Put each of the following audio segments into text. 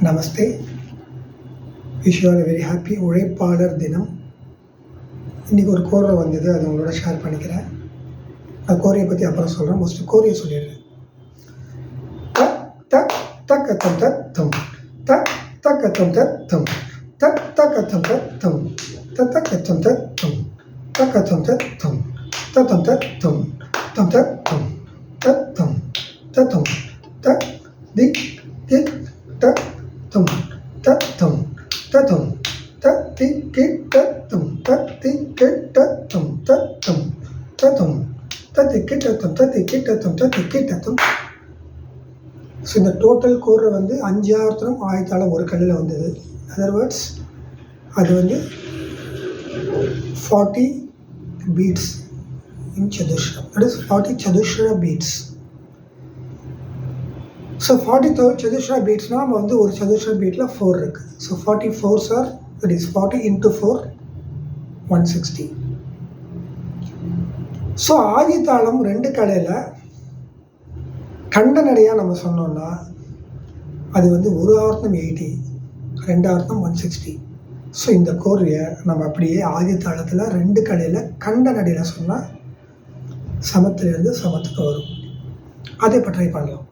Namaste. Wish you all very happy உழைப்பாளர் தினம். இன்றைக்கி ஒரு கோரை வந்தது, அதை உங்களோட ஷேர் பண்ணிக்கிறேன். நான் கோரையை பற்றி அப்புறம் சொல்கிறேன். மோஸ்ட்லி கோரையை சொல்லிடுறேன். தக் தக் தக்கத்தம் தத்தம் தக் தக்கத்தம் தத்தம் தக் தக்கத்தம் தத்தம் தக்கத்தம் தத்தம் தக்கத்தம் தத்தம் தத்தம் தத்தம் தம் தத்தம் தத்தம் தத்தம் தக் திக் திக் தக் தம் தத்தம் தத்தம் தத்தி கிட்டத்தம் தத்தி கிட்டத்தம் தத்தம் தத்தம் தத்தி கிட்டத்தம் தத்தி கிட்டத்தம் தத்தி கிட்டத்தம். ஸோ இந்த டோட்டல் கோரை வந்து 5,000 ஆயத்தாளம் ஒரு கல்லில் வந்தது. அதர்வேர்ட்ஸ் அது வந்து 40 பீட்ஸ் இன் சதுஷ்ரம். தட் இஸ் 40 சதுஷ்ர பீட்ஸ். ஸோ 40 சதுஷ்ரா பீட்ஸ்னால் நம்ம வந்து ஒரு சதுஷ்ரா பீட்டில் 4 இருக்குது. So 40 4s are that is 40 into 4 160. So ஆதித்தாளம் 2 கலையில் கண்ட நடையாக நம்ம சொன்னோம்னா அது வந்து ஒரு ஆவர்த்தம் 80, 2 ஆவர்த்தம் 160. ஸோ இந்த கோர்வையை நம்ம அப்படியே ஆதித்தாளத்தில் 2 கலையில் கண்ட நடையில் சொன்னால் சமத்திலிருந்து சமத்துக்கு வரும். அதை இப்போ ட்ரை பண்ணலாம்.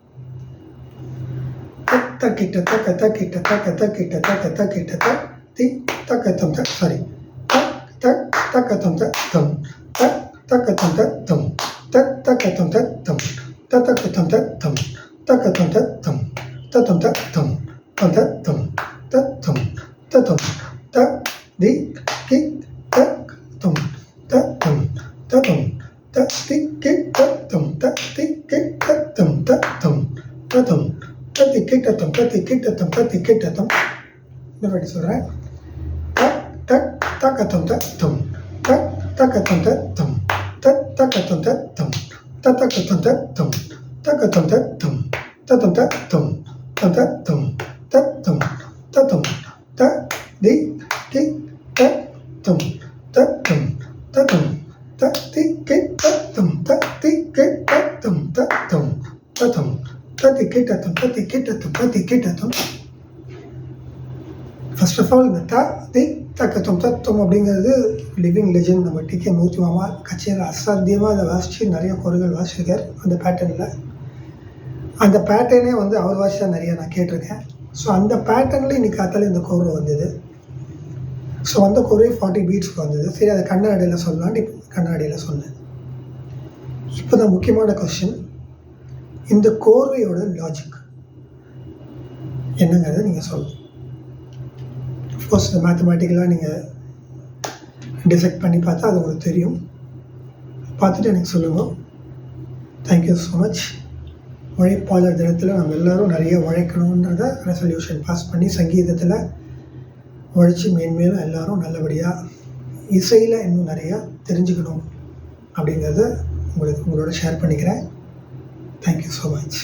தக்கிட்ட தக்க தக்கிட்ட தக்க தக்கிட்ட தக்க தக்கிட்ட தி தக்கத்தம் தக் சாரி தக் தக் தக்கத்தம் தத்தம் தக் தக்கத்தம் தத்தம் தக் தக்கத்தம் தத்தம் தத்தக்கத்தம் தத்தம் தக்கத்தம் தத்தம் தத்தம் தத்தம் தம் தத்தம் தத்தம் தத்தம் தக் தி கிக் தக் தம் தத்தம் தத்தம் தத்தி கிக் தத்தம் தத்தி கிக் தத்தம் தத்தம் தத்தம் தத்தி கிட்டத்தம் தத்தி கிட்டத்தம் தத்தி கிட்டத்தம். இந்த வாட்டி சொல்கிறேன். தக் தக் தக்கத்தம் தத்தம் தக் தக்கத்தம் தத்தம் தத் தக்கத்தம் தத்தம் தத்தக்கத்தம் தத்தம் தக்கத்தம் தத்தம் தத்தம் தத்தம் தம் தத்தம் தத்தம் தத்தம் த தி கிக் தத்தம் தத்தம் தத்தம் தத்தி கிக் தத்தம் தத்தி கிக் தத்தம் தத்தம் தத்தம் தத்தி கிட்டத்தம் தத்தி கிட்டத்தம் தத்தி கிட்டத்தம். ஃபர்ஸ்ட் ஆஃப் ஆல் இந்த தி தக்கத்தம் தத்தம் அப்படிங்கிறது லிவிங் லெஜெண்ட். நம்ம டி.கே. மூர்த்தி மாமா கச்சேரியில் அசாத்தியமாக அதை வாசித்து நிறைய குரல்கள் வாசிச்சிருக்கார் அந்த பேட்டர்னில். அந்த பேட்டர்னே வந்து அவர் வாசிச்சா நிறைய நான் கேட்டிருக்கேன். ஸோ அந்த பேட்டர்னில் இன்னைக்கு காத்தால இந்த கோரை வந்தது. ஸோ வந்த கோரை 40 பீட்ஸ்க்கு வந்தது. சரி, அதை கண்ணாடியில் சொல்லலான்ட்டு இப்போ கண்ணாடியில் சொன்னேன். இப்போ தான் முக்கியமான கொஸ்டின், இந்த கோர்வையோட லாஜிக் என்னங்கிறத நீங்கள் சொல்லணும். அஃப்கோர்ஸ் இந்த மேத்தமேட்டிக்கலாக நீங்கள் டிசைட் பண்ணி பார்த்தா அது உங்களுக்கு தெரியும். பார்த்துட்டு எனக்கு சொல்லுங்கள். Thank you so much. உழைப்பாளர் தினத்தில் நம்ம எல்லோரும் நிறைய உழைக்கணுன்றத ரெசல்யூஷன் பாஸ் பண்ணி சங்கீதத்தில் உழைச்சி மேன்மேலும் எல்லோரும் நல்லபடியாக இசையில் இன்னும் நிறையா தெரிஞ்சுக்கணும் அப்படிங்கிறத உங்களோட ஷேர் பண்ணிக்கிறேன். Thank you so much.